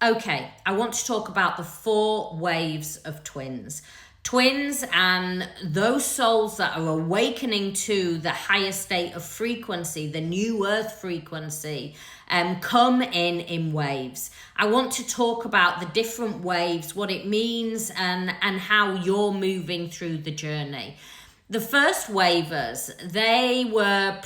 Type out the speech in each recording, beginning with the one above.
Okay, I want to talk about the 4 waves of twins. Twins and those souls that are awakening to the higher state of frequency, the new earth frequency, come in waves. I want to talk about the different waves, what it means, and how you're moving through the journey. The first wavers, they were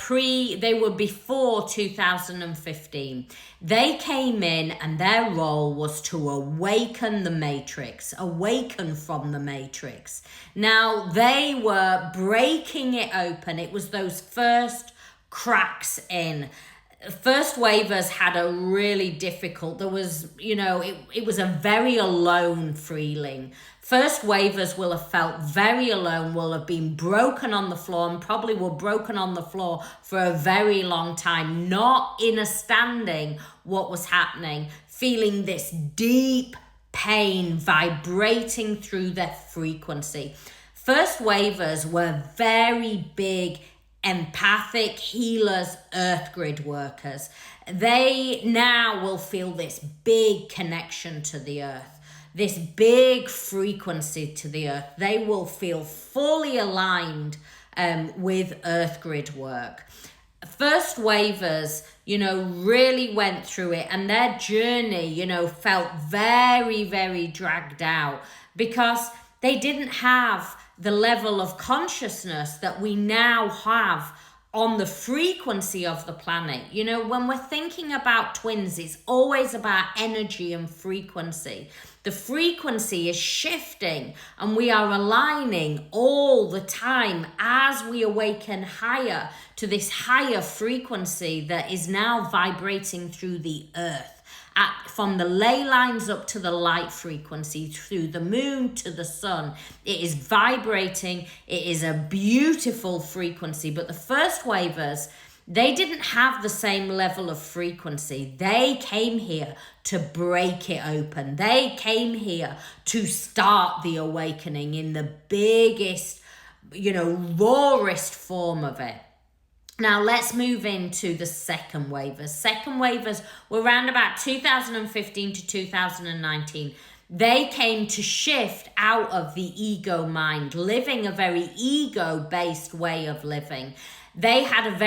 before 2015. They came in and their role was to awaken the matrix, awaken from the matrix. Now they were breaking it open. It was those first cracks in. First wavers had a really difficult, there was, it was a very alone feeling. First wavers will have felt very alone, will have been broken on the floor, and probably were broken on the floor for a very long time, not understanding what was happening, feeling this deep pain vibrating through their frequency. First wavers were very big empathic healers, earth grid workers. They now will feel this big connection to the earth, this big frequency to the earth. They will feel fully aligned with earth grid work. First wavers, really went through it, and their journey, felt very, very dragged out because they didn't have the level of consciousness that we now have on the frequency of the planet. When we're thinking about twins, it's always about energy and frequency. The frequency is shifting and we are aligning all the time as we awaken higher to this higher frequency that is now vibrating through the earth. From the ley lines up to the light frequency, through the moon to the sun. It is vibrating. It is a beautiful frequency. But the first wavers, they didn't have the same level of frequency. They came here to break it open. They came here to start the awakening in the biggest, rawest form of it. Now let's move into the second wavers. Second wavers were around about 2015 to 2019. They came to shift out of the ego mind, living a very ego-based way of living. They had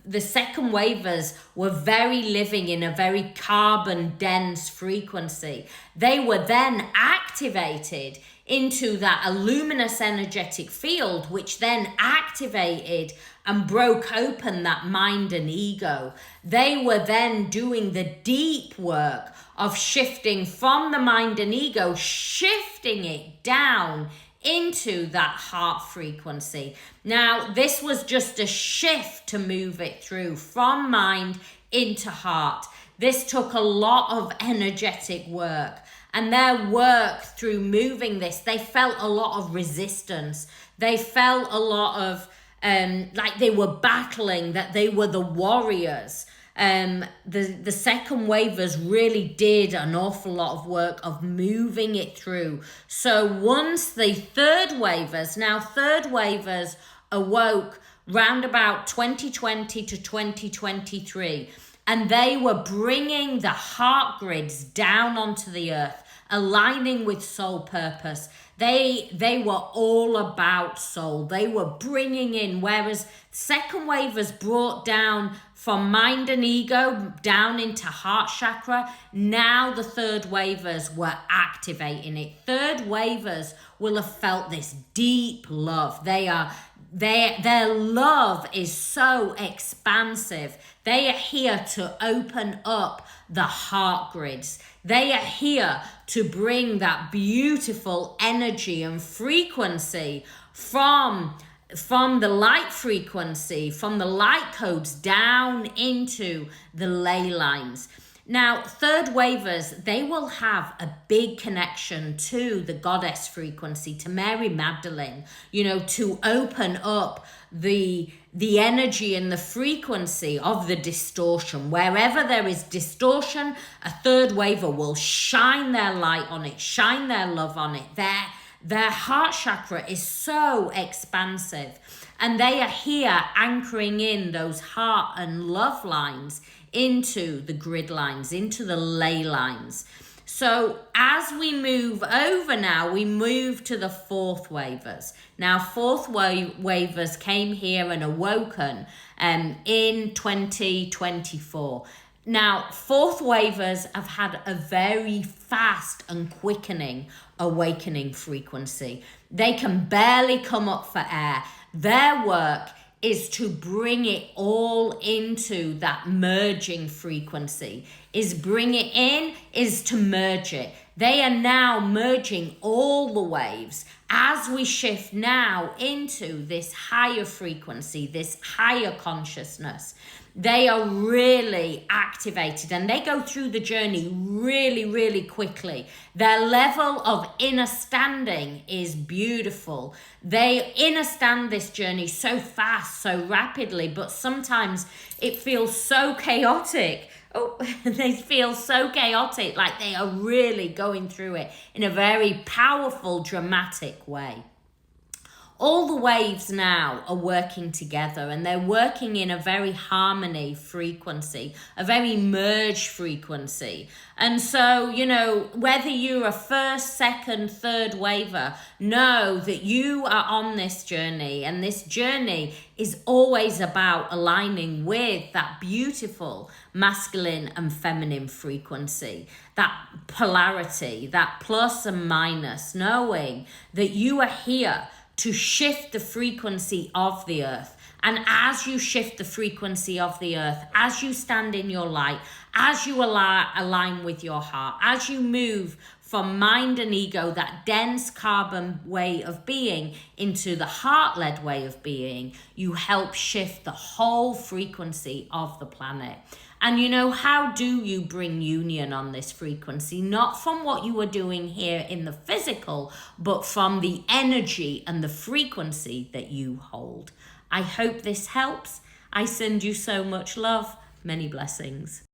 the second wavers were very living in a very carbon dense frequency. They were then activated into that luminous energetic field, which then activated and broke open that mind and ego. They were then doing the deep work of shifting from the mind and ego, shifting it down into that heart frequency. Now, this was just a shift to move it through from mind into heart. This took a lot of energetic work. And their work through moving this, they felt a lot of resistance. They felt a lot of, like they were battling, that they were the warriors. The second wavers really did an awful lot of work of moving it through. So once the third wavers awoke round about 2020 to 2023, and they were bringing the heart grids down onto the earth, aligning with soul purpose. They were all about soul. They were bringing in, whereas second wavers brought down from mind and ego down into heart chakra, now the third wavers were activating it. Third wavers will have felt this deep love. Their love is so expansive. They are here to open up the heart grids. They are here to bring that beautiful energy and frequency from the light frequency, from the light codes down into the ley lines. Now, third wavers, they will have a big connection to the goddess frequency, to Mary Magdalene, to open up the energy and the frequency of the distortion. Wherever there is distortion, a third waver will shine their light on it, shine their love on it. Their heart chakra is so expansive, and they are here anchoring in those heart and love lines into the grid lines, into the ley lines. So as we move over now, we move to the fourth wavers. Now, fourth wavers came here and awoken in 2024. Now, fourth wavers have had a very fast and quickening awakening frequency. They can barely come up for air. Their work is to bring it all into that merging frequency. Is bring it in, is to merge it. They are now merging all the waves as we shift now into this higher frequency, this higher consciousness. They are really activated and they go through the journey really, really quickly. Their level of inner standing is beautiful. They understand this journey so fast, so rapidly, but sometimes it feels so chaotic. Oh, they feel so chaotic, like they are really going through it in a very powerful, dramatic way. All the waves now are working together and they're working in a very harmony frequency, a very merge frequency. And so, you know, whether you're a first, second, third waver, know that you are on this journey, and this journey is always about aligning with that beautiful masculine and feminine frequency, that polarity, that plus and minus, knowing that you are here to shift the frequency of the earth. And as you shift the frequency of the earth, as you stand in your light, as you align with your heart, as you move from mind and ego, that dense carbon way of being, into the heart-led way of being, you help shift the whole frequency of the planet. And you know, how do you bring union on this frequency? Not from what you are doing here in the physical, but from the energy and the frequency that you hold. I hope this helps. I send you so much love. Many blessings.